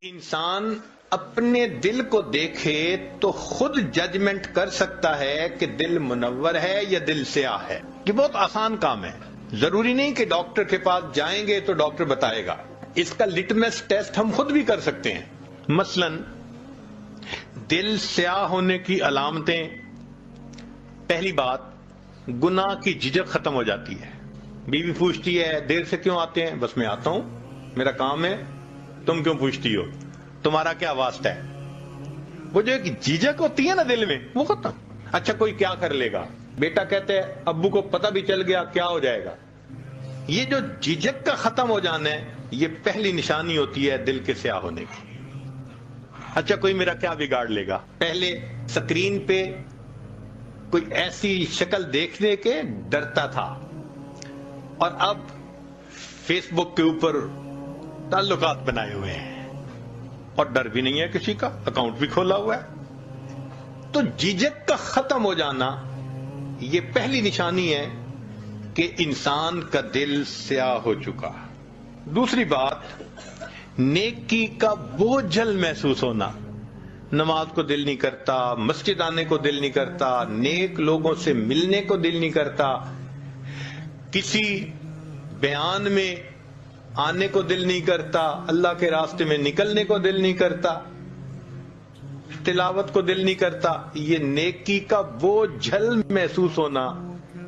انسان اپنے دل کو دیکھے تو خود ججمنٹ کر سکتا ہے کہ دل منور ہے یا دل سیاہ ہے. یہ بہت آسان کام ہے. ضروری نہیں کہ ڈاکٹر کے پاس جائیں گے تو ڈاکٹر بتائے گا. اس کا لٹمس ٹیسٹ ہم خود بھی کر سکتے ہیں. مثلا دل سیاہ ہونے کی علامتیں: پہلی بات، گناہ کی جھجک ختم ہو جاتی ہے. بیوی پوچھتی ہے دیر سے کیوں آتے ہیں؟ بس میں آتا ہوں، میرا کام ہے. تم کیوں پوچھتی ہو؟ تمہارا کیا واسطہ ہے؟ وہ جو ایک جھجک ہوتی ہے نا دل میں، وہ ختم. اچھا کوئی کیا کر لے گا؟ بیٹا کہتے ہیں ابو کو پتہ بھی چل گیا کیا ہو جائے گا. یہ جو جھجک کا ختم ہو جانا ہے، یہ پہلی نشانی ہوتی ہے دل کے سیاہ ہونے کی. اچھا کوئی میرا کیا بگاڑ لے گا؟ پہلے سکرین پہ کوئی ایسی شکل دیکھنے کے ڈرتا تھا، اور اب فیس بک کے اوپر تعلقات بنائے ہوئے ہیں اور ڈر بھی نہیں ہے کسی کا، اکاؤنٹ بھی کھولا ہوا ہے. تو جھجک کا ختم ہو جانا یہ پہلی نشانی ہے کہ انسان کا دل سیاہ ہو چکا. دوسری بات، نیکی کا بوجھل محسوس ہونا. نماز کو دل نہیں کرتا، مسجد آنے کو دل نہیں کرتا، نیک لوگوں سے ملنے کو دل نہیں کرتا، کسی بیان میں آنے کو دل نہیں کرتا، اللہ کے راستے میں نکلنے کو دل نہیں کرتا، تلاوت کو دل نہیں کرتا. یہ نیکی کا بوجھل محسوس ہونا،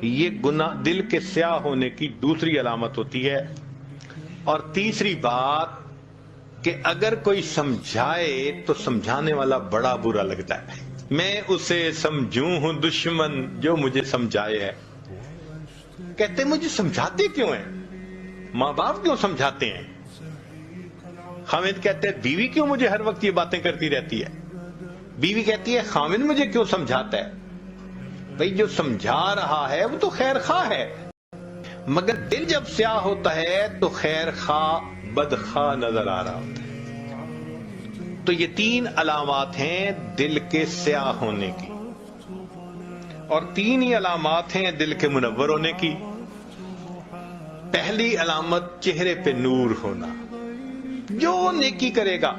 یہ گناہ دل کے سیاہ ہونے کی دوسری علامت ہوتی ہے. اور تیسری بات کہ اگر کوئی سمجھائے تو سمجھانے والا بڑا برا لگتا ہے. میں اسے سمجھوں ہوں دشمن جو مجھے سمجھائے ہے. کہتے مجھے سمجھاتے کیوں ہیں؟ ماں باپ کیوں سمجھاتے ہیں؟ خامد کہتے ہیں بیوی کیوں مجھے ہر وقت یہ باتیں کرتی رہتی ہے؟ بیوی کہتی ہے خامد مجھے کیوں سمجھاتا ہے؟ بھئی جو سمجھا رہا ہے وہ تو خیر خواہ ہے، مگر دل جب سیاہ ہوتا ہے تو خیر خواہ بدخواہ نظر آ رہا ہوتا ہے. تو یہ تین علامات ہیں دل کے سیاہ ہونے کی، اور تین ہی علامات ہیں دل کے منور ہونے کی. پہلی علامت چہرے پہ نور ہونا. جو نیکی کرے گا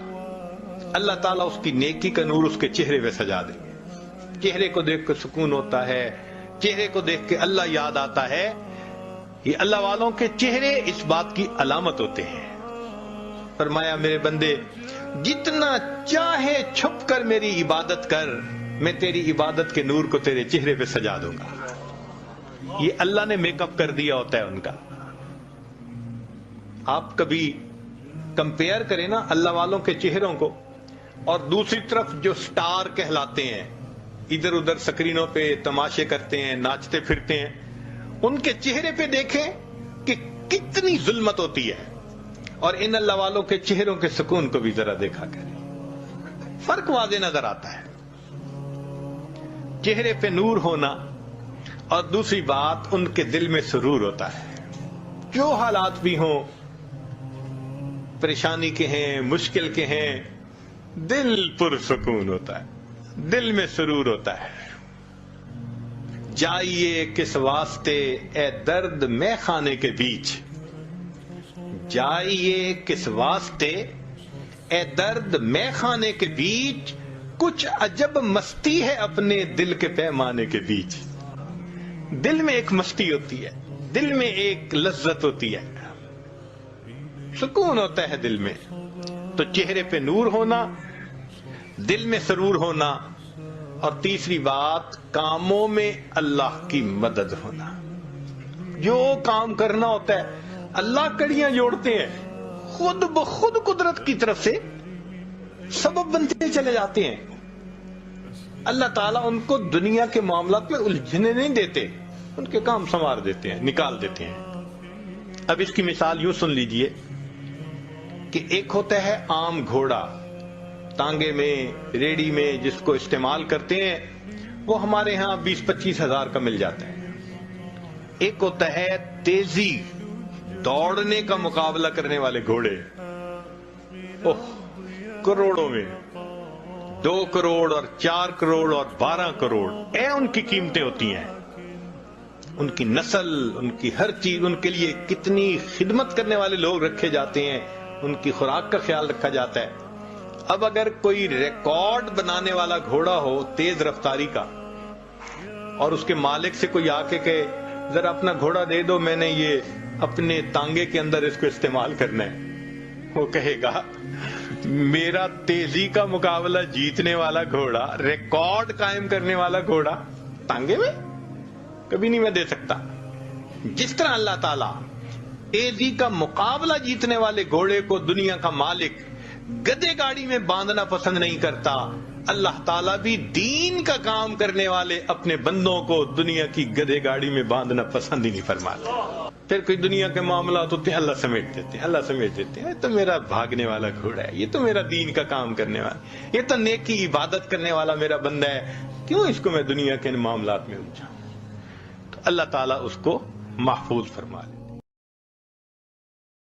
اللہ تعالیٰ اس کی نیکی کا نور اس کے چہرے پہ سجا دے گے. چہرے کو دیکھ کے سکون ہوتا ہے، چہرے کو دیکھ کے اللہ یاد آتا ہے. یہ اللہ والوں کے چہرے اس بات کی علامت ہوتے ہیں. فرمایا میرے بندے جتنا چاہے چھپ کر میری عبادت کر، میں تیری عبادت کے نور کو تیرے چہرے پہ سجا دوں گا. یہ اللہ نے میک اپ کر دیا ہوتا ہے ان کا. آپ کبھی کمپیئر کریں نا اللہ والوں کے چہروں کو اور دوسری طرف جو سٹار کہلاتے ہیں، ادھر ادھر سکرینوں پہ تماشے کرتے ہیں، ناچتے پھرتے ہیں، ان کے چہرے پہ دیکھیں کہ کتنی ظلمت ہوتی ہے، اور ان اللہ والوں کے چہروں کے سکون کو بھی ذرا دیکھا کریں. فرق واضح نظر آتا ہے. چہرے پہ نور ہونا، اور دوسری بات ان کے دل میں سرور ہوتا ہے. جو حالات بھی ہوں، پریشانی کے ہیں، مشکل کے ہیں، دل پرسکون ہوتا ہے، دل میں سرور ہوتا ہے. جائیے کس واسطے اے درد میں خانے کے بیچ، جائیے کس واسطے اے درد میں خانے کے بیچ، کچھ عجب مستی ہے اپنے دل کے پیمانے کے بیچ. دل میں ایک مستی ہوتی ہے، دل میں ایک لذت ہوتی ہے، سکون ہوتا ہے دل میں. تو چہرے پہ نور ہونا، دل میں سرور ہونا، اور تیسری بات کاموں میں اللہ کی مدد ہونا. جو کام کرنا ہوتا ہے اللہ کڑیاں جوڑتے ہیں، خود بخود قدرت کی طرف سے سبب بنتے چلے جاتے ہیں. اللہ تعالیٰ ان کو دنیا کے معاملات میں الجھنے نہیں دیتے، ان کے کام سنوار دیتے ہیں، نکال دیتے ہیں. اب اس کی مثال یوں سن لیجئے کہ ایک ہوتا ہے عام گھوڑا، تانگے میں، ریڑی میں جس کو استعمال کرتے ہیں، وہ ہمارے ہاں 20-25 ہزار کا مل جاتا ہے. ایک ہوتا ہے تیزی دوڑنے کا مقابلہ کرنے والے گھوڑے، کروڑوں میں، 2 کروڑ اور 4 کروڑ اور 12 کروڑ ان کی قیمتیں ہوتی ہیں. ان کی نسل، ان کی ہر چیز، ان کے لیے کتنی خدمت کرنے والے لوگ رکھے جاتے ہیں، ان کی خوراک کا خیال رکھا جاتا ہے. اب اگر کوئی ریکارڈ بنانے والا گھوڑا ہو تیز رفتاری کا اور اس کے مالک سے کوئی آ کے کہے ذرا اپنا گھوڑا دے دو، میں نے یہ اپنے تانگے کے اندر اس کو استعمال کرنا ہے، وہ کہے گا میرا تیزی کا مقابلہ جیتنے والا گھوڑا، ریکارڈ قائم کرنے والا گھوڑا تانگے میں کبھی نہیں میں دے سکتا۔ جس طرح اللہ تعالیٰ تیزی کا مقابلہ جیتنے والے گھوڑے کو دنیا کا مالک گدے گاڑی میں باندھنا پسند نہیں کرتا، اللہ تعالیٰ بھی دین کا کام کرنے والے اپنے بندوں کو دنیا کی گدے گاڑی میں باندھنا پسند ہی نہیں فرماتا۔ پھر کوئی دنیا کے معاملات ہوتے ہیں، اللہ سمیٹ دیتے ہیں، اللہ سمیٹ دیتے ہیں، یہ تو میرا بھاگنے والا گھوڑا ہے، یہ تو میرا دین کا کام کرنے والا، یہ تو نیکی عبادت کرنے والا میرا بندہ ہے، کیوں اس کو میں دنیا کے معاملات میں الجھاؤں؟ تو اللہ تعالیٰ اس کو محفوظ فرما لے۔